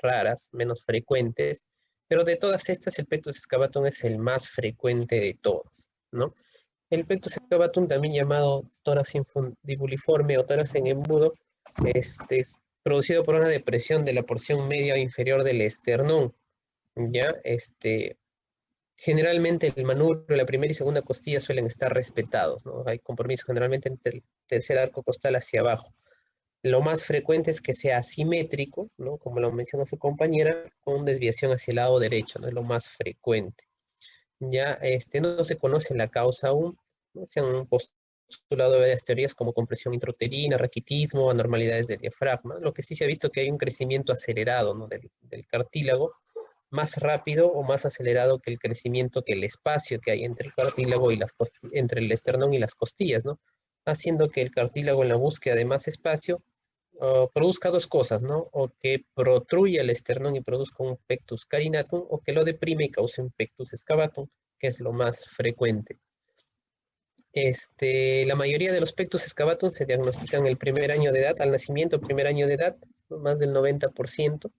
raras, menos frecuentes, pero de todas estas el pectus excavatum es el más frecuente de todos, ¿no? El pectus excavatum, también llamado tórax infundibuliforme o tórax en embudo, es producido por una depresión de la porción media o inferior del esternón, ¿ya? Generalmente el manubrio, la primera y segunda costilla suelen estar respetados, ¿no? Hay compromiso generalmente entre el tercer arco costal hacia abajo. Lo más frecuente es que sea asimétrico, ¿no? Como lo mencionó su compañera, con desviación hacia el lado derecho, ¿no? Es lo más frecuente. Ya no se conoce la causa aún, ¿no? Se han postulado varias teorías como compresión intrauterina, raquitismo, anormalidades del diafragma. Lo que sí se ha visto que hay un crecimiento acelerado, ¿no? del cartílago, más rápido o más acelerado que el crecimiento, que el espacio que hay entre el cartílago y entre el esternón y las costillas, ¿no? Haciendo que el cartílago, en la búsqueda de más espacio, produzca dos cosas, ¿no? O que protruya el esternón y produzca un pectus carinatum, o que lo deprime y cause un pectus excavatum, que es lo más frecuente. La mayoría de los pectus excavatum se diagnostican el primer año de edad, al nacimiento, primer año de edad, ¿no? Más del 90%.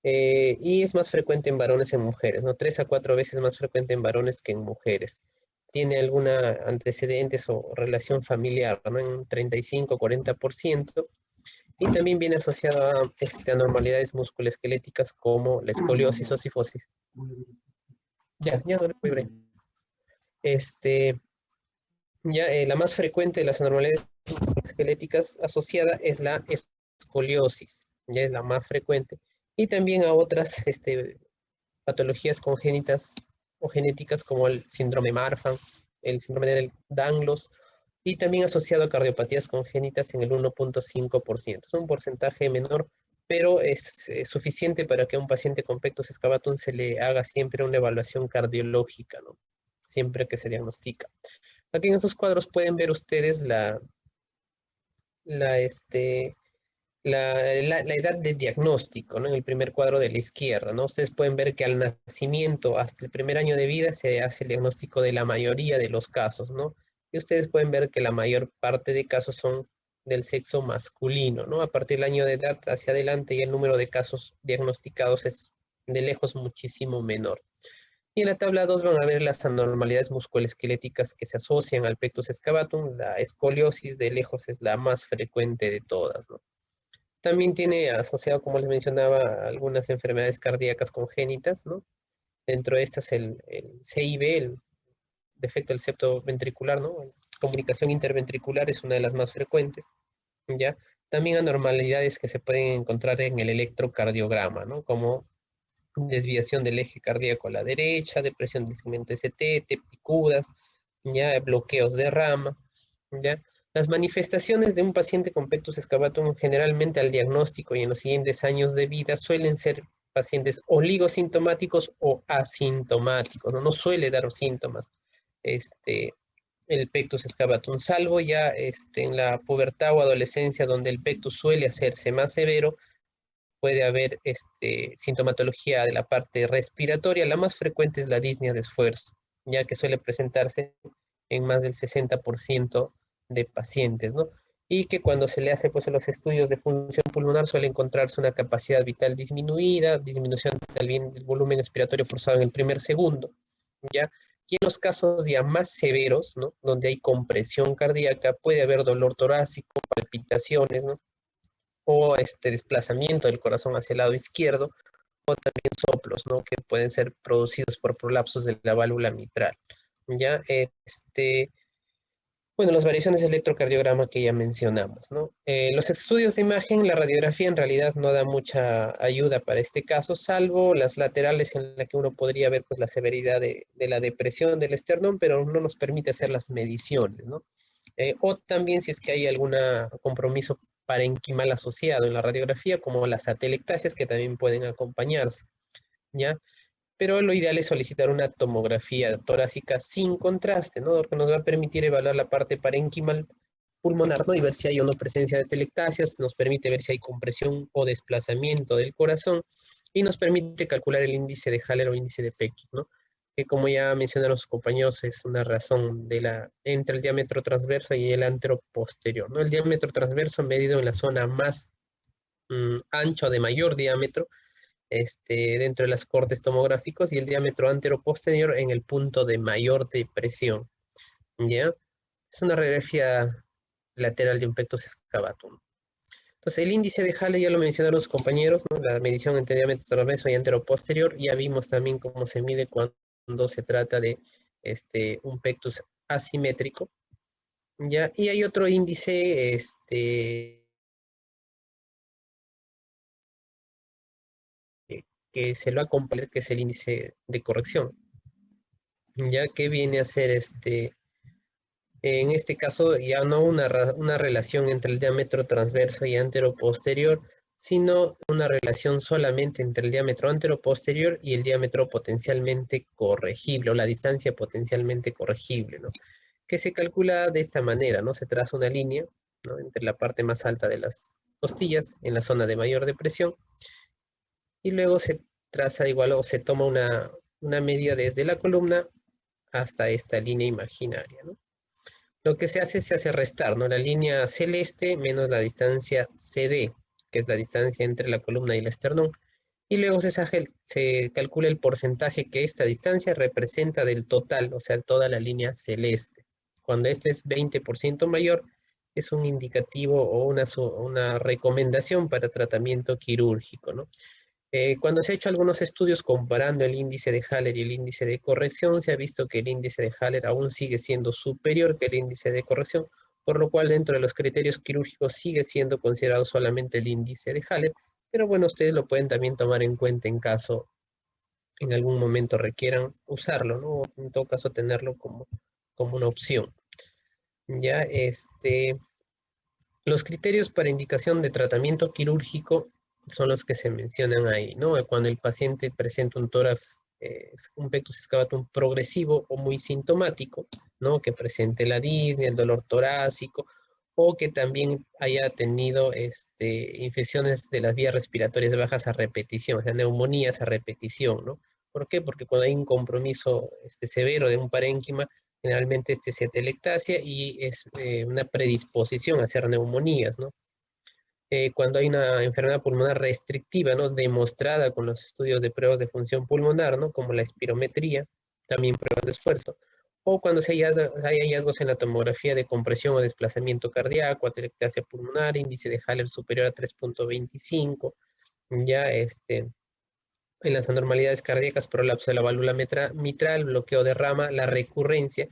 Y es más frecuente en varones que en mujeres, ¿no? 3 a 4 veces más frecuente en varones que en mujeres. Tiene alguna antecedentes o relación familiar, ¿no? En 35-40%. Y también viene asociado a anormalidades musculoesqueléticas como la escoliosis o cifosis. Ya no le voy a la más frecuente de las anormalidades esqueléticas asociada es la escoliosis, ya es la más frecuente. Y también a otras patologías congénitas o genéticas como el síndrome Marfan, el síndrome de Danglos, y también asociado a cardiopatías congénitas en el 1.5%. Es un porcentaje menor, pero es suficiente para que a un paciente con pectus excavatum se le haga siempre una evaluación cardiológica, ¿no? Siempre que se diagnostica. Aquí en estos cuadros pueden ver ustedes la, este, la edad de diagnóstico, ¿no? En el primer cuadro de la izquierda, ¿no? Ustedes pueden ver que al nacimiento hasta el primer año de vida se hace el diagnóstico de la mayoría de los casos, ¿no? Y ustedes pueden ver que la mayor parte de casos son del sexo masculino, ¿no? A partir del año de edad hacia adelante, y el número de casos diagnosticados es de lejos muchísimo menor. Y en la tabla 2 van a ver las anormalidades musculoesqueléticas que se asocian al pectus excavatum. La escoliosis de lejos es la más frecuente de todas, ¿no? También tiene asociado, como les mencionaba, algunas enfermedades cardíacas congénitas, ¿no? Dentro de estas el CIV, el defecto del septo ventricular, ¿no? Comunicación interventricular es una de las más frecuentes, ¿ya? También anormalidades que se pueden encontrar en el electrocardiograma, ¿no? Como desviación del eje cardíaco a la derecha, depresión del segmento ST, picudas, ya bloqueos de rama, ya. Las manifestaciones de un paciente con pectus excavatum generalmente al diagnóstico y en los siguientes años de vida suelen ser pacientes oligosintomáticos o asintomáticos, no, no suele dar síntomas el pectus excavatum, salvo ya en la pubertad o adolescencia donde el pectus suele hacerse más severo. Puede haber sintomatología de la parte respiratoria. La más frecuente es la disnea de esfuerzo, ya que suele presentarse en más del 60% de pacientes, ¿no? Y que cuando se le hace pues, los estudios de función pulmonar suele encontrarse una capacidad vital disminuida, disminución del volumen expiratorio forzado en el primer segundo, ¿ya? Y en los casos ya más severos, ¿no? Donde hay compresión cardíaca, puede haber dolor torácico, palpitaciones, ¿no? O desplazamiento del corazón hacia el lado izquierdo, o también soplos, ¿no? Que pueden ser producidos por prolapsos de la válvula mitral. Ya, bueno, las variaciones de electrocardiograma que ya mencionamos, ¿no? Los estudios de imagen, la radiografía en realidad no da mucha ayuda para este caso, salvo las laterales en las que uno podría ver pues, la severidad de la depresión del esternón, pero no nos permite hacer las mediciones, ¿no? O también si es que hay algún compromiso parenquimal asociado en la radiografía, como las atelectasias que también pueden acompañarse, ¿ya? Pero lo ideal es solicitar una tomografía torácica sin contraste, ¿no? Porque nos va a permitir evaluar la parte parenquimal pulmonar, ¿no? Y ver si hay o no presencia de telectasias, nos permite ver si hay compresión o desplazamiento del corazón, y nos permite calcular el índice de Haller o índice de Pectus, ¿no? Que como ya mencionaron sus compañeros, es una razón entre el diámetro transverso y el anteroposterior, ¿no? El diámetro transverso medido en la zona más ancho de mayor diámetro, dentro de las cortes tomográficos y el diámetro antero-posterior en el punto de mayor depresión, ¿ya? Es una radiografía lateral de un pectus excavatum. Entonces, el índice de Halley ya lo mencionaron los compañeros, ¿no? La medición entre diámetro transverso y antero-posterior. Ya vimos también cómo se mide cuando se trata de un pectus asimétrico, ¿ya? Y hay otro índice, que se lo acompaña, que es el índice de corrección, ya que viene a ser en este caso ya no una relación entre el diámetro transverso y antero-posterior, sino una relación solamente entre el diámetro antero-posterior y el diámetro potencialmente corregible, o la distancia potencialmente corregible, ¿no? Que se calcula de esta manera, ¿no? Se traza una línea, ¿no? Entre la parte más alta de las costillas, en la zona de mayor depresión, y luego se traza igual o se toma una medida desde la columna hasta esta línea imaginaria, ¿no? Lo que se hace restar, ¿no? La línea celeste menos la distancia CD, que es la distancia entre la columna y el esternón. Y luego se calcula el porcentaje que esta distancia representa del total, o sea, toda la línea celeste. Cuando este es 20% mayor, es un indicativo o una recomendación para tratamiento quirúrgico, ¿no? Cuando se ha hecho algunos estudios comparando el índice de Haller y el índice de corrección, se ha visto que el índice de Haller aún sigue siendo superior que el índice de corrección, por lo cual dentro de los criterios quirúrgicos sigue siendo considerado solamente el índice de Haller, pero bueno, ustedes lo pueden también tomar en cuenta en caso en algún momento requieran usarlo, ¿no? O en todo caso tenerlo como una opción. Ya, los criterios para indicación de tratamiento quirúrgico son los que se mencionan ahí, ¿no? Cuando el paciente presenta un tórax, un pectus excavatum progresivo o muy sintomático, ¿no? Que presente la disnea, el dolor torácico, o que también haya tenido infecciones de las vías respiratorias bajas a repetición, o sea, neumonías a repetición, ¿no? ¿Por qué? Porque cuando hay un compromiso severo de un parénquima, generalmente se atelectasia y es una predisposición a hacer neumonías, ¿no? Cuando hay una enfermedad pulmonar restrictiva, ¿no? Demostrada con los estudios de pruebas de función pulmonar, ¿no? Como la espirometría, también pruebas de esfuerzo, o cuando hay hallazgos en la tomografía de compresión o desplazamiento cardíaco, atelectasia pulmonar, índice de Haller superior a 3.25, ya en las anormalidades cardíacas, prolapso de la válvula mitral, bloqueo de rama, la recurrencia.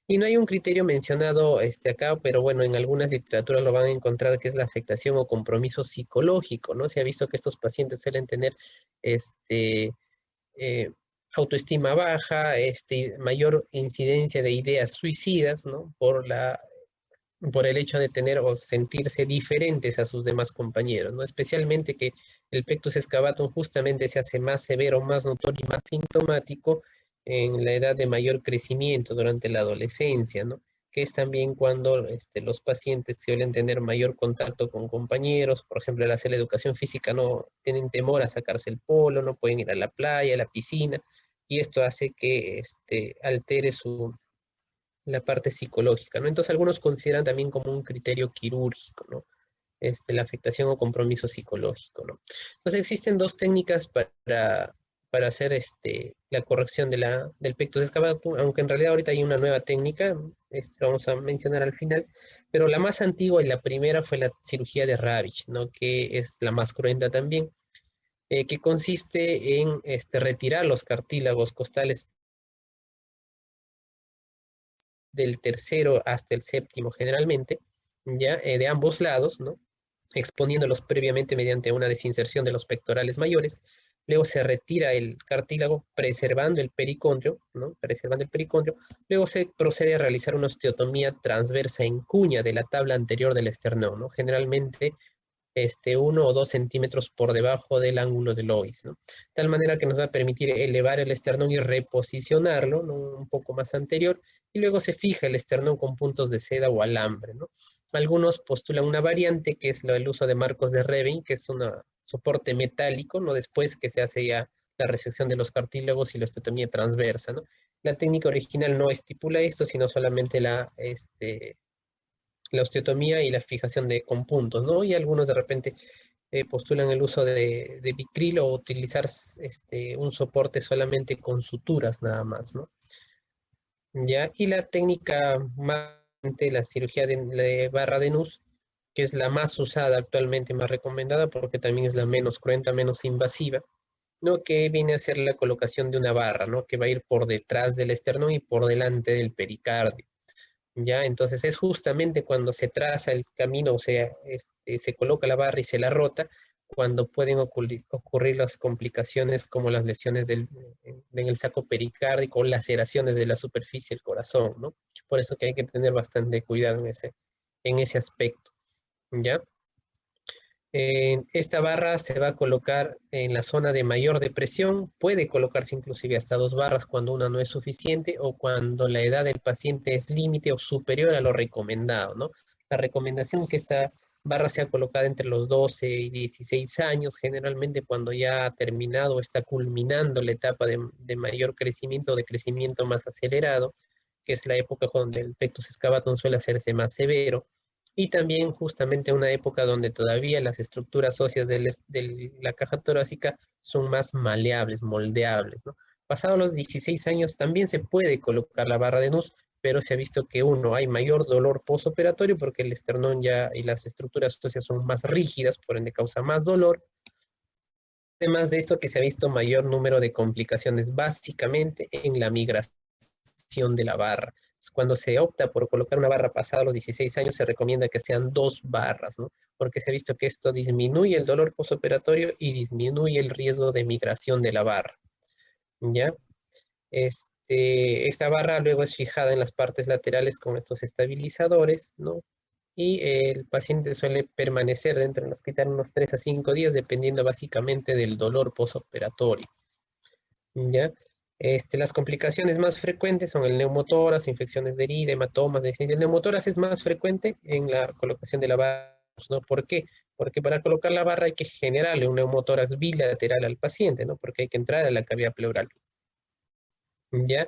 Y no hay un criterio mencionado acá, pero bueno, en algunas literaturas lo van a encontrar, que es la afectación o compromiso psicológico, ¿no? Se ha visto que estos pacientes suelen tener eh, autoestima baja, mayor incidencia de ideas suicidas, ¿no? Por el hecho de tener o sentirse diferentes a sus demás compañeros, ¿no? Especialmente que el pectus excavatum justamente se hace más severo, más notorio y más sintomático en la edad de mayor crecimiento durante la adolescencia, ¿no? Que es también cuando los pacientes suelen tener mayor contacto con compañeros, por ejemplo, al hacer la educación física no tienen temor a sacarse el polo, no pueden ir a la playa, a la piscina, y esto hace que altere la parte psicológica, ¿no? Entonces algunos consideran también como un criterio quirúrgico, ¿no? La afectación o compromiso psicológico, ¿no? Entonces existen dos técnicas para hacer la corrección del pectus excavatum, aunque en realidad ahorita hay una nueva técnica, vamos a mencionar al final, pero la más antigua y la primera fue la cirugía de Ravitch, ¿no? Que es la más cruenta también, que consiste en retirar los cartílagos costales del tercero hasta el séptimo generalmente, ya de ambos lados, ¿no? Exponiéndolos previamente mediante una desinserción de los pectorales mayores. Luego se retira el cartílago preservando el pericondrio, ¿no? Preservando el pericondrio. Luego se procede a realizar una osteotomía transversa en cuña de la tabla anterior del esternón, ¿no? Generalmente 1 o 2 centímetros por debajo del ángulo del ois, ¿no? De tal manera que nos va a permitir elevar el esternón y reposicionarlo, ¿no? Un poco más anterior, y luego se fija el esternón con puntos de seda o alambre, ¿no? Algunos postulan una variante que es el uso de marcos de Revin, que es un soporte metálico, ¿no? Después que se hace ya la resección de los cartílagos y la osteotomía transversa, ¿no? La técnica original no estipula esto, sino solamente la osteotomía y la fijación con puntos, ¿no? Y algunos de repente postulan el uso de Vicril o utilizar un soporte solamente con suturas nada más, ¿no? ¿Ya? Y la técnica más, la cirugía de barra de Nuss, que es la más usada actualmente, más recomendada, porque también es la menos cruenta, menos invasiva, ¿no? Que viene a ser la colocación de una barra, ¿no? Que va a ir por detrás del esternón y por delante del pericardio. ¿Ya? Entonces es justamente cuando se traza el camino, o sea, se coloca la barra y se la rota, cuando pueden ocurrir las complicaciones como las lesiones en el saco pericárdico o laceraciones de la superficie del corazón, ¿no? Por eso que hay que tener bastante cuidado en ese aspecto, ¿ya? Esta barra se va a colocar en la zona de mayor depresión, puede colocarse inclusive hasta 2 barras cuando una no es suficiente o cuando la edad del paciente es límite o superior a lo recomendado, ¿no? La recomendación es que esta barra sea colocada entre los 12 y 16 años, generalmente cuando ya ha terminado o está culminando la etapa de mayor crecimiento o de crecimiento más acelerado, que es la época donde el pectus excavatum suele hacerse más severo y también justamente una época donde todavía las estructuras óseas de la caja torácica son más maleables, moldeables, ¿no? Pasados los 16 años también se puede colocar la barra de Nuss, pero se ha visto que hay mayor dolor postoperatorio porque el esternón ya y las estructuras óseas son más rígidas, por ende causa más dolor. Además de esto que se ha visto mayor número de complicaciones básicamente en la migración de la barra. Cuando se opta por colocar una barra pasada los 16 años, se recomienda que sean 2 barras, ¿no? Porque se ha visto que esto disminuye el dolor postoperatorio y disminuye el riesgo de migración de la barra, ¿ya? Esta barra luego es fijada en las partes laterales con estos estabilizadores, ¿no? Y el paciente suele permanecer dentro del hospital unos 3 a 5 días, dependiendo básicamente del dolor postoperatorio, ¿ya? Las complicaciones más frecuentes son el neumotórax, infecciones de herida, hematomas. El neumotórax es más frecuente en la colocación de la barra, ¿no? ¿Por qué? Porque para colocar la barra hay que generarle un neumotórax bilateral al paciente, ¿no? Porque hay que entrar a la cavidad pleural, ¿ya?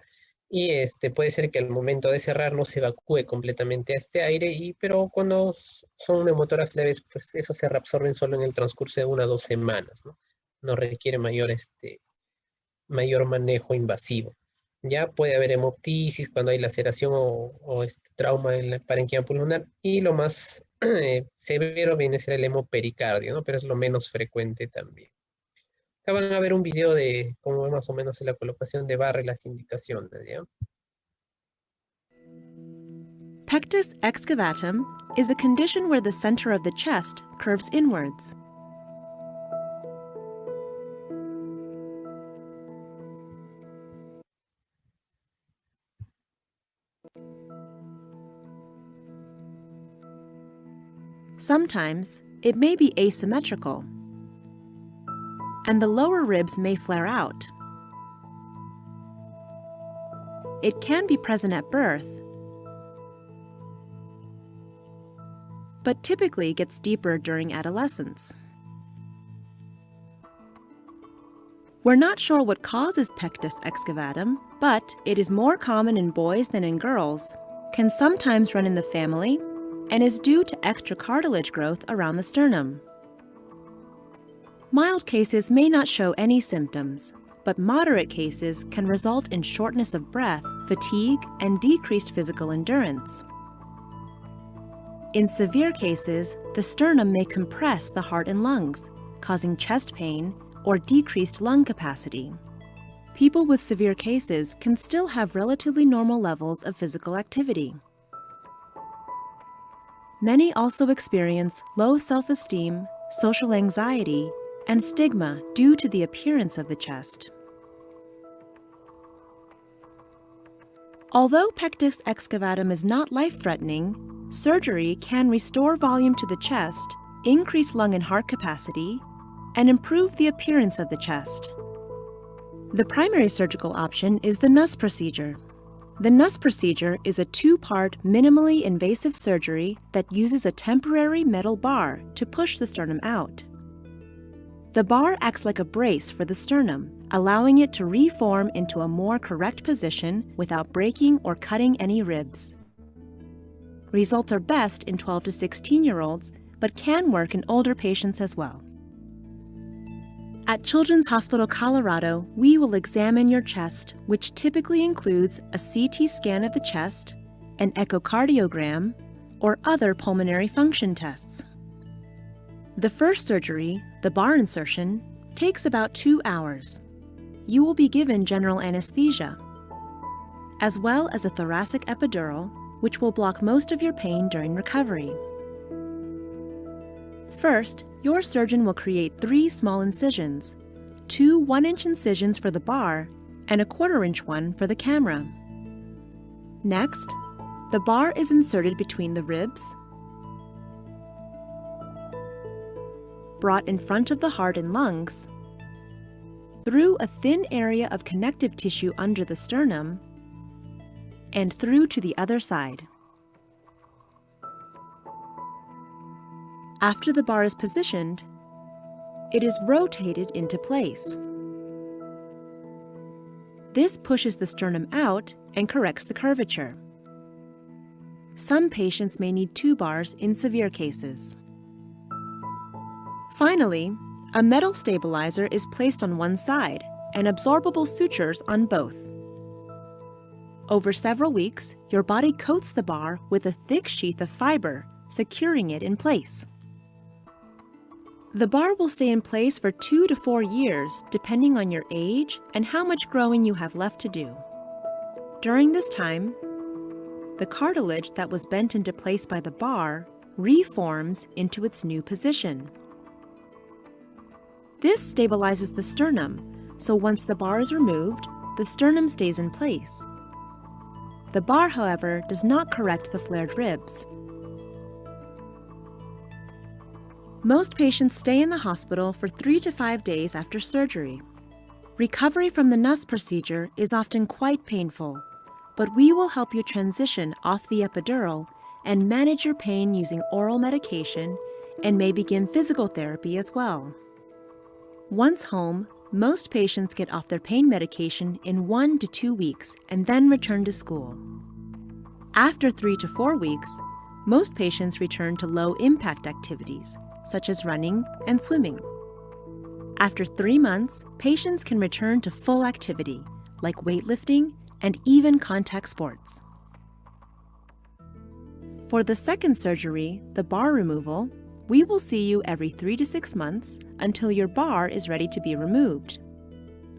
Y puede ser que al momento de cerrar no se evacúe completamente a este aire, pero cuando son neumotórax leves, pues eso se reabsorben solo en el transcurso de 1 o 2 semanas, ¿no? No requiere mayor manejo invasivo. Ya puede haber hemoptisis cuando hay laceración o trauma en la parenquima pulmonar y lo más severo viene a ser el hemopericardio, ¿no? Pero es lo menos frecuente también. Acá van a ver un video de cómo más o menos es la colocación de barra y las indicaciones, ¿ya? Pectus excavatum is a condition where the center of the chest curves inwards. Sometimes it may be asymmetrical, and the lower ribs may flare out. It can be present at birth, but typically gets deeper during adolescence. We're not sure what causes pectus excavatum, but it is more common in boys than in girls, can sometimes run in the family, and is due to extra cartilage growth around the sternum. Mild cases may not show any symptoms, but moderate cases can result in shortness of breath, fatigue, and decreased physical endurance. In severe cases, the sternum may compress the heart and lungs, causing chest pain or decreased lung capacity. People with severe cases can still have relatively normal levels of physical activity. Many also experience low self-esteem, social anxiety, and stigma due to the appearance of the chest. Although pectus excavatum is not life-threatening, surgery can restore volume to the chest, increase lung and heart capacity, and improve the appearance of the chest. The primary surgical option is the Nuss procedure. The Nuss procedure is a 2-part, minimally invasive surgery that uses a temporary metal bar to push the sternum out. The bar acts like a brace for the sternum, allowing it to reform into a more correct position without breaking or cutting any ribs. Results are best in 12 to 16-year-olds, but can work in older patients as well. At Children's Hospital Colorado, we will examine your chest, which typically includes a CT scan of the chest, an echocardiogram, or other pulmonary function tests. The first surgery, the bar insertion, takes about 2 hours. You will be given general anesthesia, as well as a thoracic epidural, which will block most of your pain during recovery. First, your surgeon will create 3 small incisions, 2 1-inch incisions for the bar and a 1/4-inch one for the camera. Next, the bar is inserted between the ribs, brought in front of the heart and lungs, through a thin area of connective tissue under the sternum, and through to the other side. After the bar is positioned, it is rotated into place. This pushes the sternum out and corrects the curvature. Some patients may need 2 bars in severe cases. Finally, a metal stabilizer is placed on one side and absorbable sutures on both. Over several weeks, your body coats the bar with a thick sheath of fiber, securing it in place. The bar will stay in place for 2 to 4 years, depending on your age and how much growing you have left to do. During this time, the cartilage that was bent into place by the bar reforms into its new position. This stabilizes the sternum, so once the bar is removed, the sternum stays in place. The bar, however, does not correct the flared ribs. Most patients stay in the hospital for 3 to 5 days after surgery. Recovery from the Nuss procedure is often quite painful, but we will help you transition off the epidural and manage your pain using oral medication and may begin physical therapy as well. Once home, most patients get off their pain medication in 1 to 2 weeks and then return to school. After 3 to 4 weeks, most patients return to low-impact activities, such as running and swimming. After 3 months, patients can return to full activity, like weightlifting and even contact sports. For the second surgery, the bar removal, we will see you every 3 to 6 months until your bar is ready to be removed.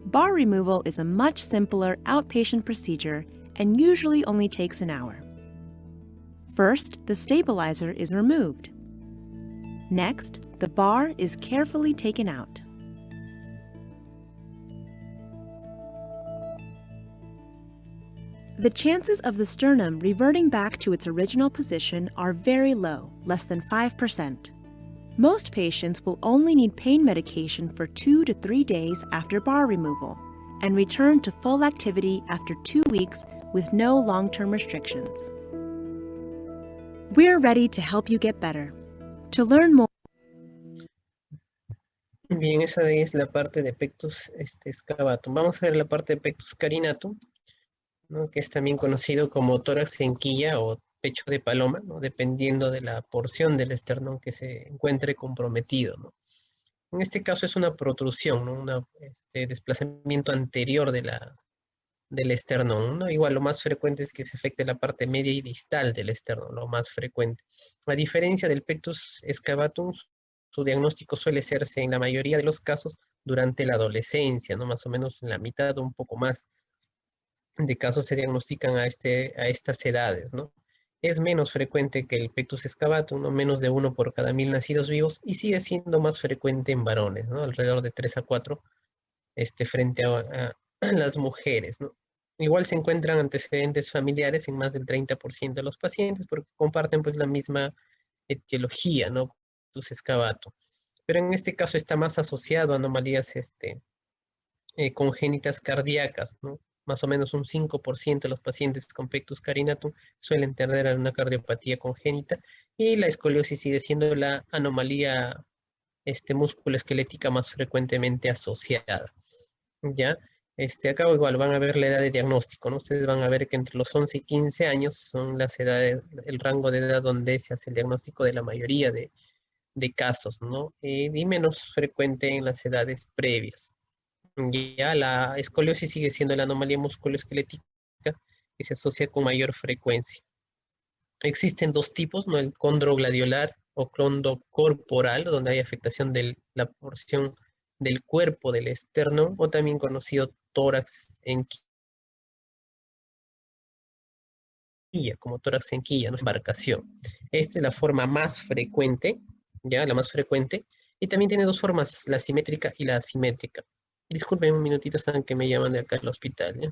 Bar removal is a much simpler outpatient procedure and usually only takes an hour. First, the stabilizer is removed. Next, the bar is carefully taken out. The chances of the sternum reverting back to its original position are very low, less than 5%. Most patients will only need pain medication for 2 to 3 days after bar removal and return to full activity after 2 weeks with no long-term restrictions. We're ready to help you get better. To learn more. Bien, esa de ahí es la parte de pectus excavatum. Vamos a ver la parte de pectus carinatum, ¿no? Que es también conocido como tórax en quilla o pecho de paloma, ¿no? Dependiendo de la porción del esternón que se encuentre comprometido, ¿no? En este caso es una protrusión, ¿no? Un desplazamiento anterior del esternón, ¿no? Igual lo más frecuente es que se afecte la parte media y distal del esternón, lo más frecuente. A diferencia del pectus excavatum, su diagnóstico suele hacerse en la mayoría de los casos durante la adolescencia, ¿no? Más o menos en la mitad o un poco más de casos se diagnostican a estas edades, ¿no? Es menos frecuente que el pectus excavatum, ¿no? Menos de 1 por cada 1000 nacidos vivos, y sigue siendo más frecuente en varones, ¿no? Alrededor de 3 a 4 frente a las mujeres, ¿no? Igual se encuentran antecedentes familiares en más del 30% de los pacientes porque comparten pues la misma etiología, ¿no? Pectus excavatum. Pero en este caso está más asociado a anomalías congénitas cardíacas, ¿no? Más o menos un 5% de los pacientes con pectus carinatum suelen tener una cardiopatía congénita y la escoliosis sigue siendo la anomalía musculoesquelética más frecuentemente asociada, ¿ya? Acá igual van a ver la edad de diagnóstico, ¿no? Ustedes van a ver que entre los 11 y 15 años son las edades, el rango de edad donde se hace el diagnóstico de la mayoría de de casos, ¿no? Y menos frecuente en las edades previas. Ya la escoliosis sigue siendo la anomalía musculoesquelética que se asocia con mayor frecuencia. Existen dos tipos, ¿no? El condrogladiolar o corporal, donde hay afectación de la porción del cuerpo del esternón, o también conocido tórax en quilla, como tórax en quilla, ¿no? Embarcación. Esta es la forma más frecuente, ya, la más frecuente, y también tiene dos formas, la simétrica y la asimétrica. Disculpen un minutito, están que me llaman de acá al hospital, ¿ya?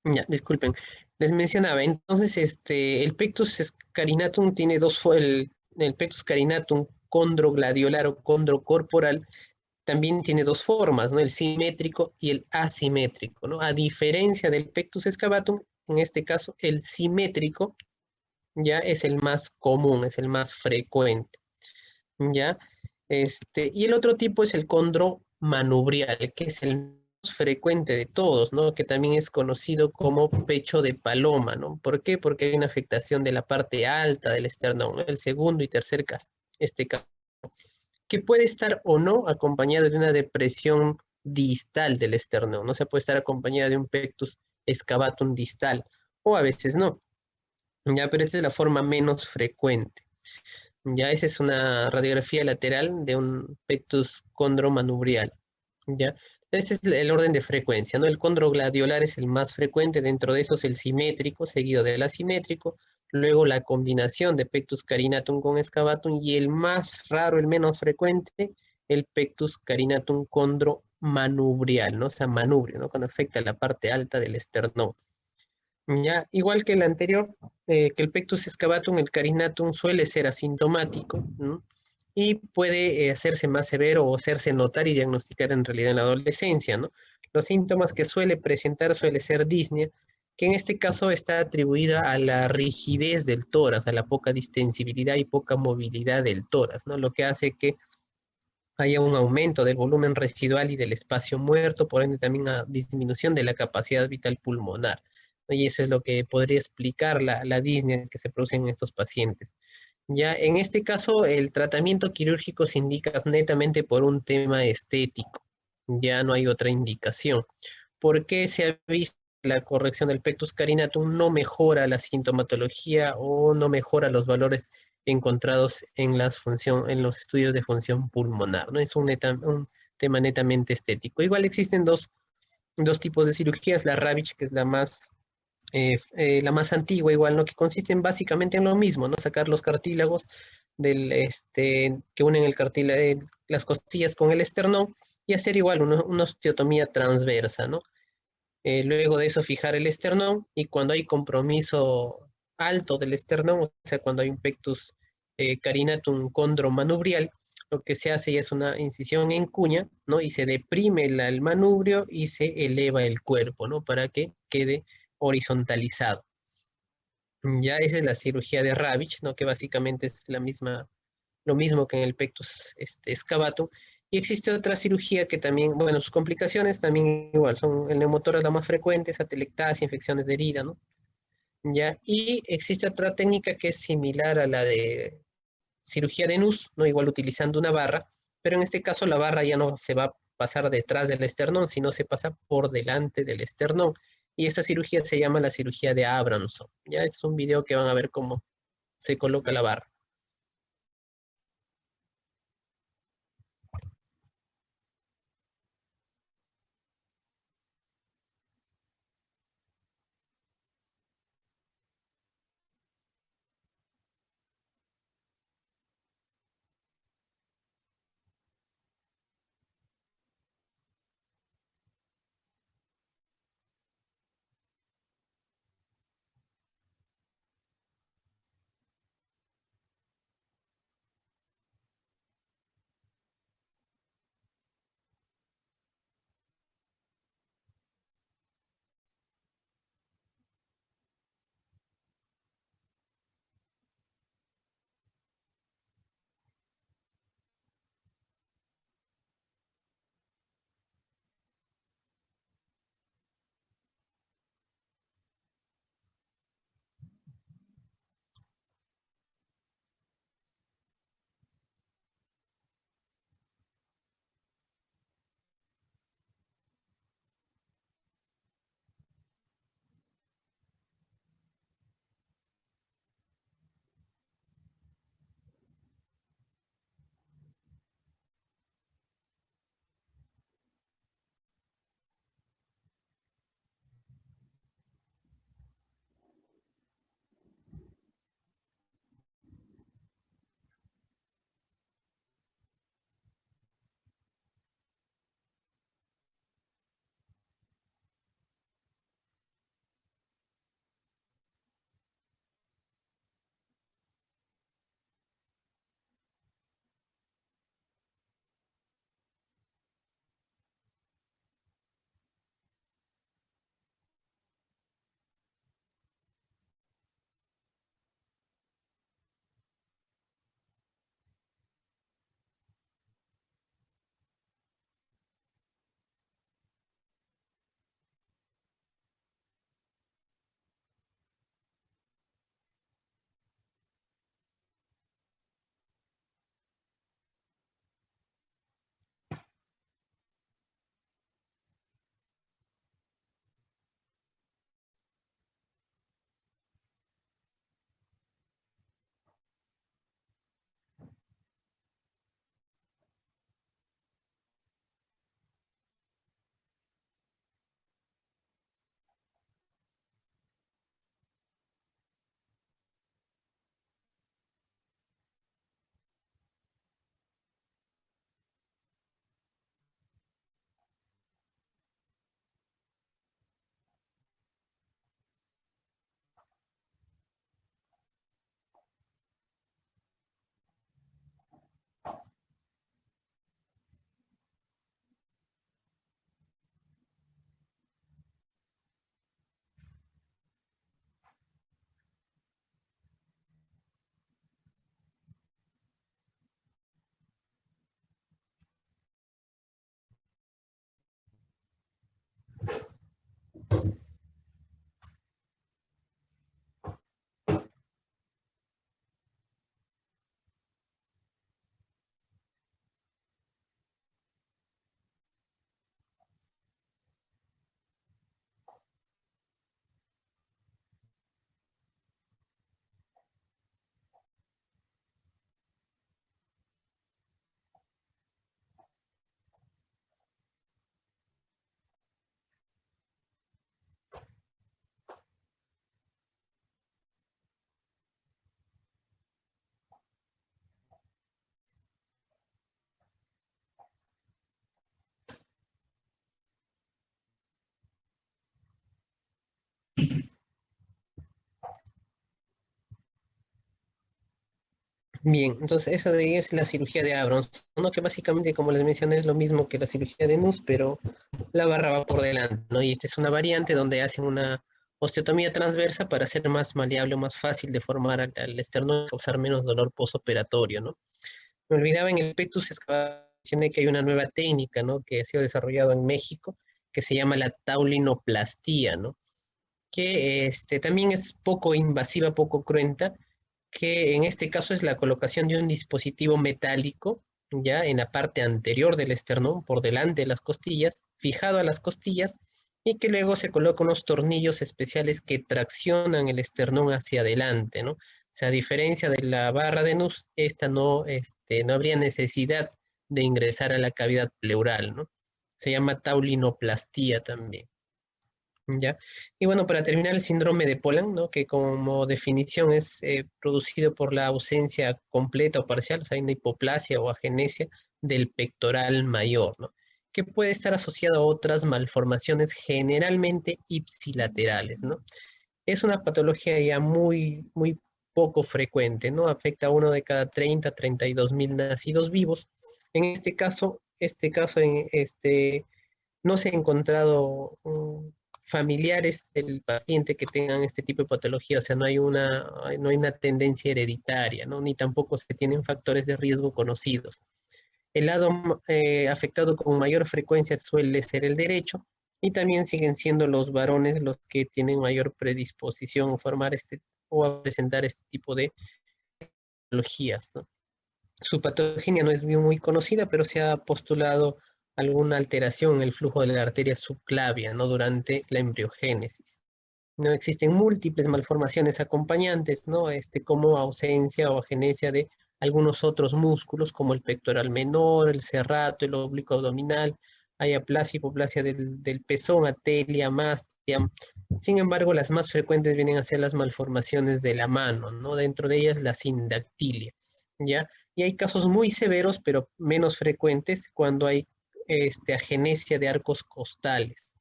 Ya, disculpen. Les mencionaba, entonces, el Pectus carinatum tiene el Pectus carinatum condrogladiolar o condrocorporal también tiene dos formas, ¿no? El simétrico y el asimétrico, ¿no? A diferencia del Pectus excavatum, en este caso, el simétrico ya es el más común, es el más frecuente, ¿ya? Y el otro tipo es el condro manubrial, que es el más frecuente de todos, ¿no? Que también es conocido como pecho de paloma, ¿no? ¿Por qué? Porque hay una afectación de la parte alta del esternón, ¿no? El segundo y tercer caso, que puede estar o no acompañado de una depresión distal del esternón, ¿no? Se puede estar acompañada de un pectus excavatum distal, o a veces no, ¿ya? Pero esta es la forma menos frecuente. Ya, esa es una radiografía lateral de un pectus condromanubrial. ¿Ya? Ese es el orden de frecuencia, ¿no? El condrogladiolar es el más frecuente, dentro de esos el simétrico, seguido del asimétrico, luego la combinación de pectus carinatum con excavatum y el más raro, el menos frecuente, el pectus carinatum condromanubrial, ¿no? O sea, manubrio, ¿no? Cuando afecta la parte alta del esternón. Ya, igual que el anterior, que el pectus excavatum, el carinatum suele ser asintomático, ¿no? Y puede hacerse más severo o hacerse notar y diagnosticar en realidad en la adolescencia, ¿no? Los síntomas que suele presentar suele ser disnea, que en este caso está atribuida a la rigidez del tórax, a la poca distensibilidad y poca movilidad del tórax, ¿no? Lo que hace que haya un aumento del volumen residual y del espacio muerto, por ende también una disminución de la capacidad vital pulmonar, ¿no? Y eso es lo que podría explicar la disnea que se produce en estos pacientes. Ya en este caso, el tratamiento quirúrgico se indica netamente por un tema estético, ya no hay otra indicación. ¿Por qué se ha visto que la corrección del pectus carinatum no mejora la sintomatología o no mejora los valores encontrados en los estudios de función pulmonar? ¿No? Es un tema netamente estético. Igual existen dos tipos de cirugías, la Ravitch, que es la más antigua, igual, ¿no? Que consisten básicamente en lo mismo, ¿no? Sacar los cartílagos que unen las costillas con el esternón y hacer igual una osteotomía transversa, ¿no? Luego de eso fijar el esternón y cuando hay compromiso alto del esternón, o sea, cuando hay un pectus carinatum condromanubrial, lo que se hace ya es una incisión en cuña, ¿no? Y se deprime el manubrio y se eleva el cuerpo, ¿no? Para que quede horizontalizado. Ya esa es la cirugía de Ravitch, ¿no? Que básicamente es lo mismo que en el pectus excavatum. Y existe otra cirugía que también, bueno, sus complicaciones también igual, son el neumotórax la más frecuente, es atelectasia, infecciones de herida, ¿no? Ya, y existe otra técnica que es similar a la de cirugía de Nuss, ¿no? Igual utilizando una barra, pero en este caso la barra ya no se va a pasar detrás del esternón, sino se pasa por delante del esternón. Y esta cirugía se llama la cirugía de Abramson. Ya es un video que van a ver cómo se coloca la barra. Bien, entonces eso de ahí es la cirugía de Abrams, ¿no? Que básicamente, como les mencioné, es lo mismo que la cirugía de Nuss, pero la barra va por delante, ¿no? Y esta es una variante donde hacen una osteotomía transversa para hacer más maleable o más fácil de formar al esternón y causar menos dolor postoperatorio, ¿no? Me olvidaba en el pectus mencioné que hay una nueva técnica, ¿no? Que ha sido desarrollada en México, que se llama la taulinoplastia, ¿no? Que también es poco invasiva, poco cruenta, que en este caso es la colocación de un dispositivo metálico, ya en la parte anterior del esternón, por delante de las costillas, fijado a las costillas, y que luego se coloca unos tornillos especiales que traccionan el esternón hacia adelante, ¿no? O sea, a diferencia de la barra de Nuss, esta no habría necesidad de ingresar a la cavidad pleural, ¿no? Se llama taulinoplastia también. ¿Ya? Y bueno, para terminar, el síndrome de Poland, ¿no? Que como definición es producido por la ausencia completa o parcial, o sea, una hipoplasia o agenesia del pectoral mayor, ¿no? Que puede estar asociado a otras malformaciones generalmente ipsilaterales, ¿no? Es una patología ya muy poco frecuente, ¿no? Afecta a uno de cada 32.000 nacidos vivos. En este caso, no se ha encontrado familiares del paciente que tengan este tipo de patología, o sea, no hay una tendencia hereditaria, ¿no? Ni tampoco se tienen factores de riesgo conocidos. El lado afectado con mayor frecuencia suele ser el derecho, y también siguen siendo los varones los que tienen mayor predisposición a formar o a presentar este tipo de patologías, ¿no? Su patogenia no es muy conocida, pero se ha postulado alguna alteración en el flujo de la arteria subclavia, ¿no? Durante la embriogénesis. No existen múltiples malformaciones acompañantes, ¿no? Como ausencia o agenesia de algunos otros músculos, como el pectoral menor, el serrato, el oblicuo abdominal, hay aplasia, hipoplasia del pezón, atelia, mastia. Sin embargo, las más frecuentes vienen a ser las malformaciones de la mano, ¿no? Dentro de ellas la sindactilia, ¿ya? Y hay casos muy severos, pero menos frecuentes, cuando hay agenesia de arcos costales,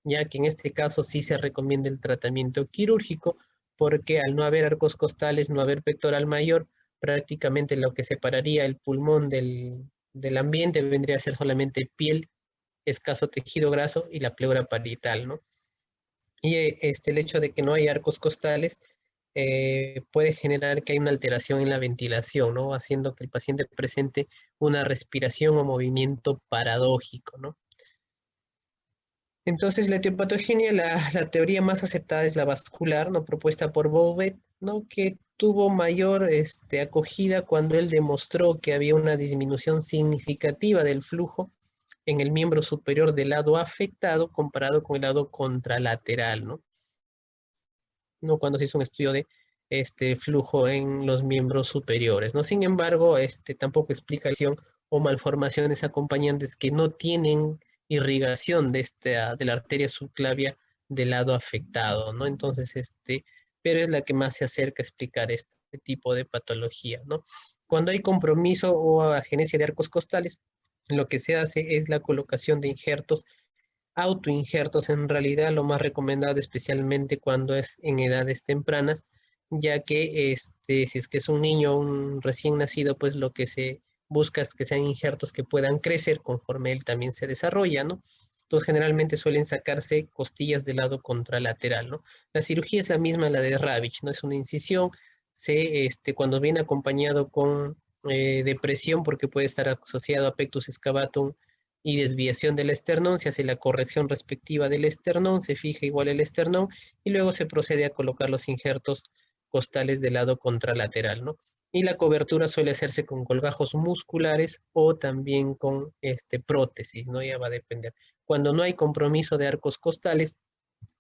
ya que en este caso sí se recomienda el tratamiento quirúrgico, porque al no haber arcos costales, no haber pectoral mayor, prácticamente lo que separaría el pulmón del ambiente vendría a ser solamente piel, escaso tejido graso y la pleura parietal, ¿no? Y el hecho de que no hay arcos costales puede generar que hay una alteración en la ventilación, ¿no? Haciendo que el paciente presente una respiración o movimiento paradójico, ¿no? Entonces, la etiopatogenia, la teoría más aceptada es la vascular, ¿no? Propuesta por Bouvet, ¿no? Que tuvo mayor acogida cuando él demostró que había una disminución significativa del flujo en el miembro superior del lado afectado comparado con el lado contralateral, ¿no? ¿No? Cuando se hizo un estudio de este flujo en los miembros superiores, ¿no? Sin embargo, tampoco explica lesión o malformaciones acompañantes que no tienen irrigación de la arteria subclavia del lado afectado, ¿no? Entonces, pero es la que más se acerca a explicar este tipo de patología, ¿no? Cuando hay compromiso o agenesia de arcos costales, lo que se hace es la colocación de injertos, autoinjertos en realidad, lo más recomendado especialmente cuando es en edades tempranas, ya que si es que es un niño, un recién nacido, pues lo que se busca es que sean injertos que puedan crecer conforme él también se desarrolla, ¿no? Entonces generalmente suelen sacarse costillas del lado contralateral, ¿no? La cirugía es la misma, la de Ravitch, ¿no? Es una incisión, cuando viene acompañado con depresión, porque puede estar asociado a pectus excavatum, y desviación del esternón, se hace la corrección respectiva del esternón, se fija igual el esternón y luego se procede a colocar los injertos costales del lado contralateral, ¿no? Y la cobertura suele hacerse con colgajos musculares o también con prótesis, ¿no? Ya va a depender. Cuando no hay compromiso de arcos costales,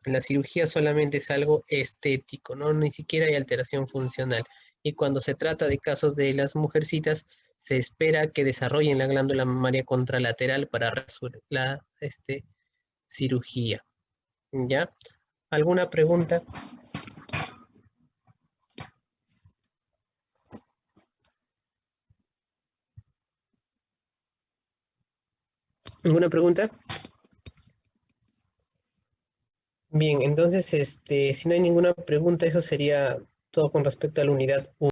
la cirugía solamente es algo estético, ¿no? Ni siquiera hay alteración funcional. Y cuando se trata de casos de las mujercitas, se espera que desarrollen la glándula mamaria contralateral para la cirugía. ¿Ya? ¿Alguna pregunta? ¿Alguna pregunta? Bien, entonces, si no hay ninguna pregunta, eso sería todo con respecto a la unidad 1.